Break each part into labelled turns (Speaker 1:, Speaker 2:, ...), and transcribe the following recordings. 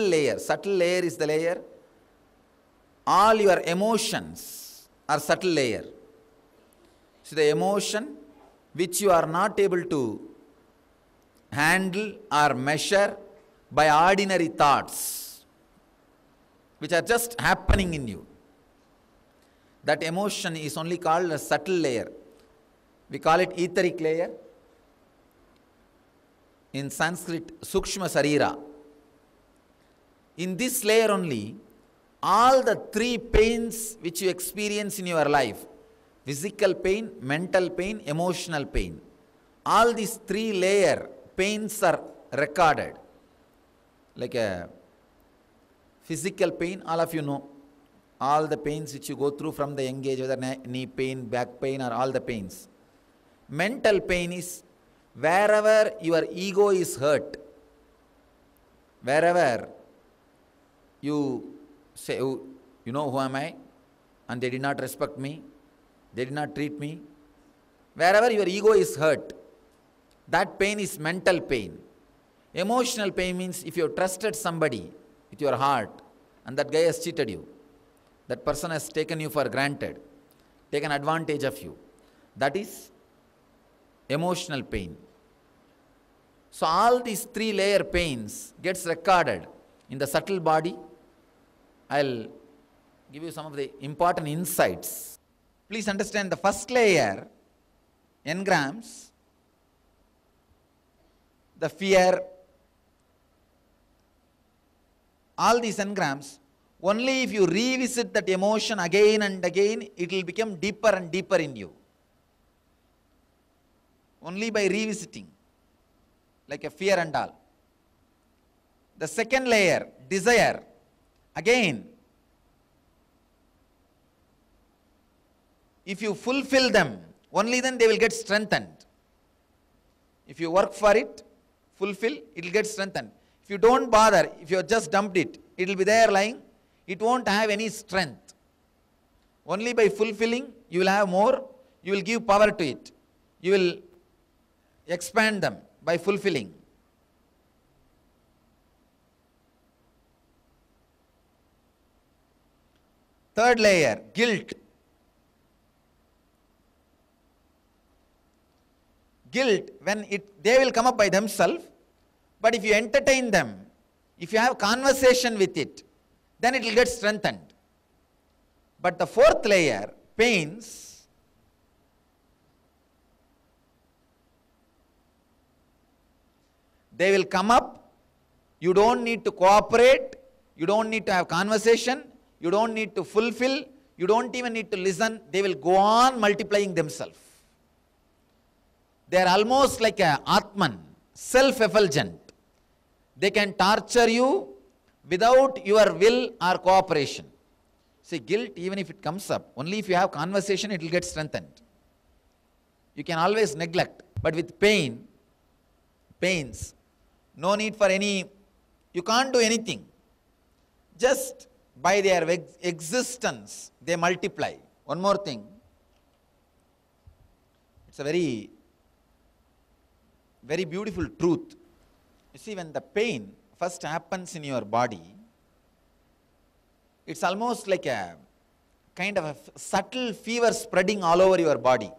Speaker 1: subtle layer. Subtle layer is the layer. All your emotions are subtle layer. So the emotion which you are not able to handle or measure by ordinary thoughts, which are just happening in you. That emotion is only called a subtle layer. We call it etheric layer. In Sanskrit, Sukshma Sarira. In this layer only, all the three pains which you experience in your life, physical pain, mental pain, emotional pain, all these three layer pains are recorded. Like a physical pain, all of you know, all the pains which you go through from the young age, whether knee pain, back pain, or all the pains. Mental pain is wherever your ego is hurt, wherever you say, oh, you know who am I, and they did not respect me, they did not treat me, wherever your ego is hurt, that pain is mental pain. Emotional pain means if you have trusted somebody with your heart and that guy has cheated you, that person has taken you for granted, taken advantage of you, that is emotional pain. So all these three layer pains gets recorded in the subtle body. I'll give you some of the important insights. Please understand the first layer engrams the fear. All these engrams, only if you revisit that emotion again and again, it will become deeper and deeper in you. Only by revisiting, like a fear and all. The second layer, desire, again, if you fulfill them, only then they will get strengthened. If you work for it, fulfill, it will get strengthened. If you don't bother, if you have just dumped it, it will be there lying, it won't have any strength. Only by fulfilling, you will have more, you will give power to it. You will expand them by fulfilling. Third layer, guilt. Guilt, they will come up by themselves, but if you entertain them, if you have conversation with it, then it will get strengthened. But the fourth layer, pains, they will come up, you don't need to cooperate, you don't need to have conversation, you don't need to fulfill, you don't even need to listen, they will go on multiplying themselves. They are almost like a Atman, self-effulgent. They can torture you without your will or cooperation. See, guilt, even if it comes up, only if you have conversation, it will get strengthened. You can always neglect. But with pains, no need for any, you can't do anything. Just by their existence, they multiply. One more thing. It's a very beautiful truth. You see, when the pain first happens in your body, it's almost like a kind of a subtle fever spreading all over your body.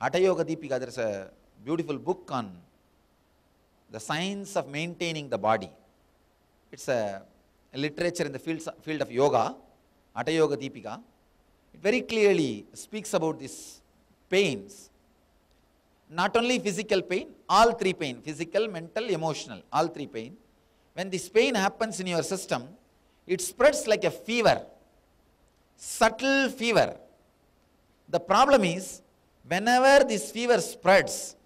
Speaker 1: Hatha Yoga Deepika, there's a beautiful book on the science of maintaining the body. It's a literature in the field of yoga, Hatha Yoga Deepika. It very clearly speaks about these pains. Not only physical pain, all three pain, physical, mental, emotional, all three pain. When this pain happens in your system, it spreads like a fever, subtle fever. The problem is, whenever this fever spreads,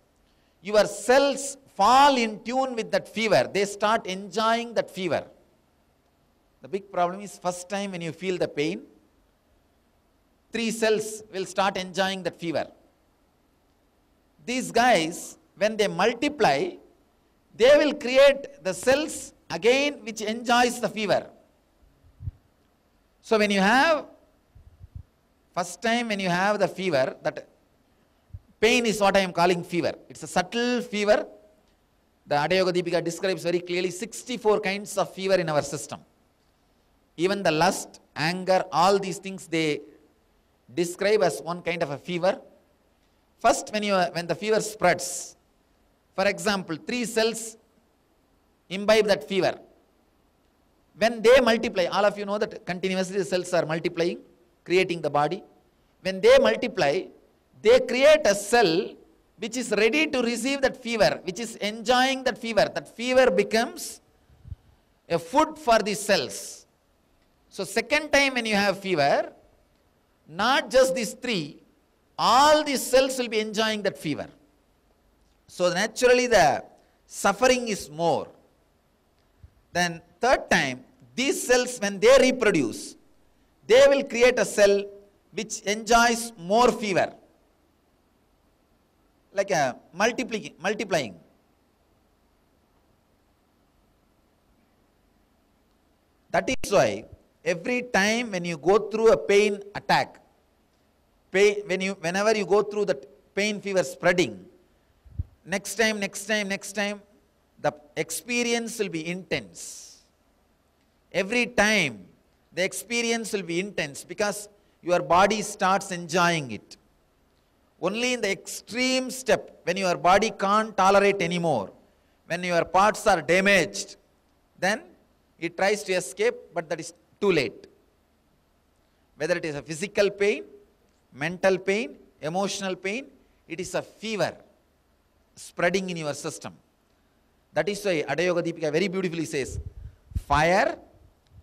Speaker 1: your cells fall in tune with that fever. They start enjoying that fever. The big problem is, first time when you feel the pain, 3 cells will start enjoying that fever. These guys, when they multiply, they will create the cells again which enjoys the fever. So when you have, first time when you have the fever, that pain is what I am calling fever. It's a subtle fever. The Hatha Yoga Deepika describes very clearly 64 kinds of fever in our system. Even the lust, anger, all these things they describe as one kind of a fever. First, when the fever spreads, for example, 3 cells imbibe that fever. When they multiply, all of you know that continuously the cells are multiplying, creating the body. When they multiply, they create a cell which is ready to receive that fever, which is enjoying that fever. That fever becomes a food for these cells. So second time when you have fever, not just these 3, all these cells will be enjoying that fever. So naturally the suffering is more. Then third time, these cells when they reproduce, they will create a cell which enjoys more fever. Like a multiplying. That is why every time when you go through a pain attack, whenever you go through that pain fever spreading, next time, the experience will be intense. Every time the experience will be intense because your body starts enjoying it. Only in the extreme step, when your body can't tolerate anymore, when your parts are damaged, then it tries to escape, but that is too late. Whether it is a physical pain, mental pain, emotional pain, it is a fever spreading in your system. That is why Hatha Yoga Deepika very beautifully says, fire,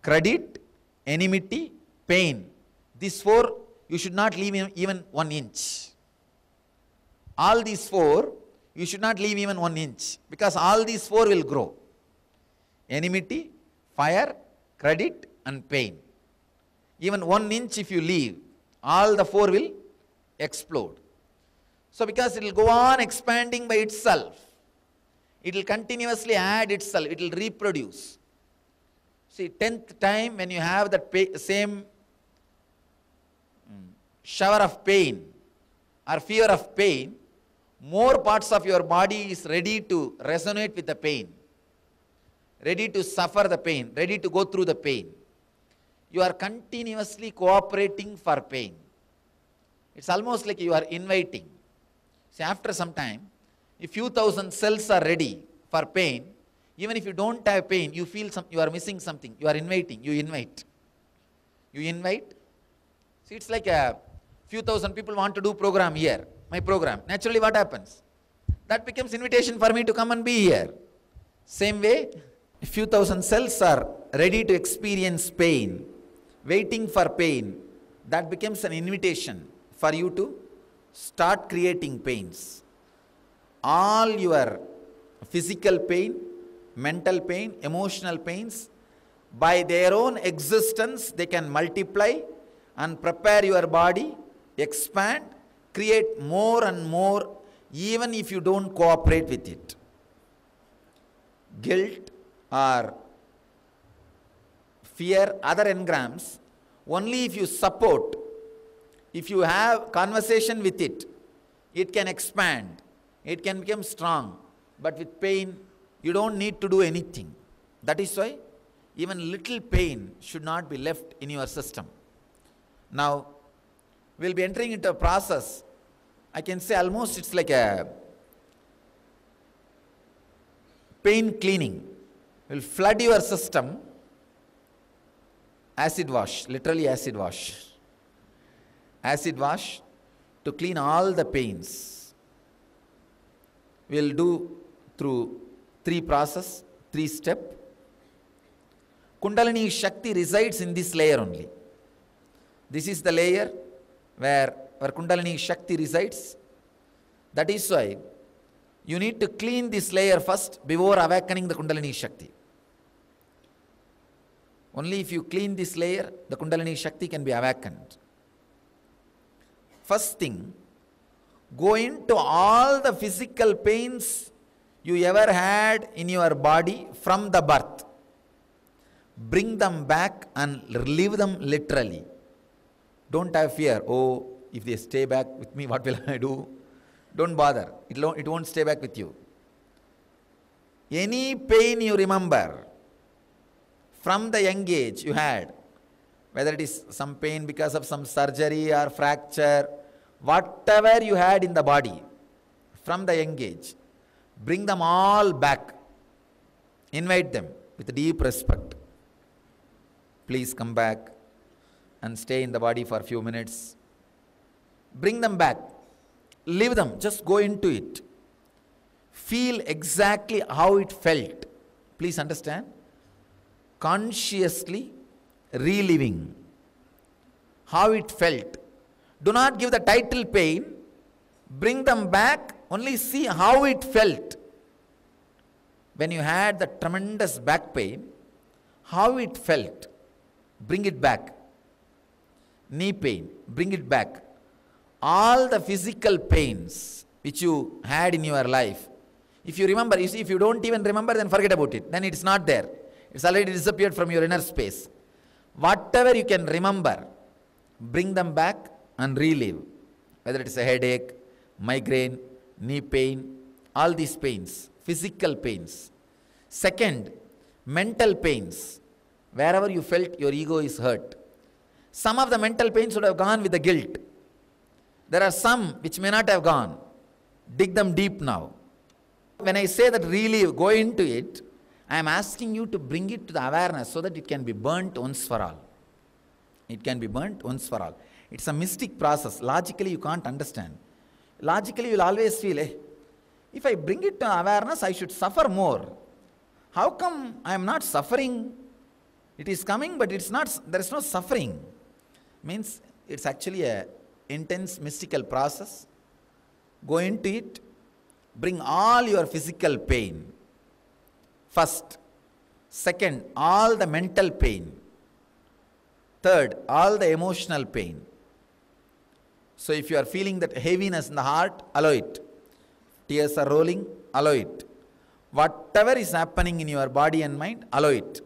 Speaker 1: credit, enmity, pain. These 4, you should not leave even 1 inch. All these 4, you should not leave even 1 inch, because all these 4 will grow. Enmity, fire, credit and pain. Even 1 inch if you leave, all the 4 will explode. So because it will go on expanding by itself, it will continuously add itself, it will reproduce. See, 10th time when you have that same shower of pain or fear of pain, more parts of your body is ready to resonate with the pain, ready to suffer the pain, ready to go through the pain. You are continuously cooperating for pain. It's almost like you are inviting. See, after some time, if few thousand cells are ready for pain, even if you don't have pain, you feel you are missing something. You are inviting. You invite. You invite. See, it's like a few thousand people want to do program here, my program. Naturally, what happens? That becomes invitation for me to come and be here. Same way, if few thousand cells are ready to experience pain, waiting for pain, that becomes an invitation for you to start creating pains. All your physical pain, mental pain, emotional pains, by their own existence, they can multiply and prepare your body, expand, create more and more, even if you don't cooperate with it. Guilt or fear, other engrams, only if you support, if you have conversation with it, it can expand, it can become strong. But with pain, you don't need to do anything. That is why even little pain should not be left in your system. Now, we'll be entering into a process. I can say almost it's like a pain cleaning. We'll flood your system, acid wash, literally acid wash. Acid wash to clean all the pains. We'll do through 3 process, 3 step. Kundalini Shakti resides in this layer only. This is the layer where Kundalini Shakti resides. That is why you need to clean this layer first before awakening the Kundalini Shakti. Only if you clean this layer, the Kundalini Shakti can be awakened. First thing, go into all the physical pains you ever had in your body from the birth. Bring them back and relieve them literally. Don't have fear. Oh, if they stay back with me, what will I do? Don't bother. It won't stay back with you. Any pain you remember from the young age you had, whether it is some pain because of some surgery or fracture, whatever you had in the body from the young age, bring them all back. Invite them with deep respect. Please come back and stay in the body for a few minutes. Bring them back. Leave them. Just go into it. Feel exactly how it felt. Please understand. Consciously reliving how it felt. Do not give the title pain. Bring them back. Only see how it felt. When you had the tremendous back pain, how it felt. Bring it back. Knee pain, bring it back. All the physical pains which you had in your life, if you remember, you see, if you don't even remember, then forget about it. Then it's not there. It's already disappeared from your inner space. Whatever you can remember, bring them back and relive. Whether it's a headache, migraine, knee pain, all these pains, physical pains. Second, mental pains. Wherever you felt your ego is hurt. Some of the mental pains would have gone with the guilt. There are some which may not have gone. Dig them deep now. When I say that relive, go into it, I am asking you to bring it to the awareness so that it can be burnt once for all. It can be burnt once for all. It's a mystic process. Logically, you can't understand. Logically, you will always feel, if I bring it to awareness, I should suffer more. How come I am not suffering? It is coming, but it's not. There is no suffering. Means it's actually a intense mystical process. Go into it. Bring all your physical pain. First. Second, all the mental pain. Third, all the emotional pain. So if you are feeling that heaviness in the heart, allow it. Tears are rolling, allow it. Whatever is happening in your body and mind, allow it.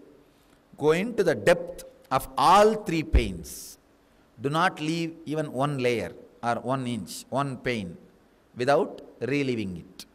Speaker 1: Go into the depth of all three pains. Do not leave even one layer or 1 inch, one pain without reliving it.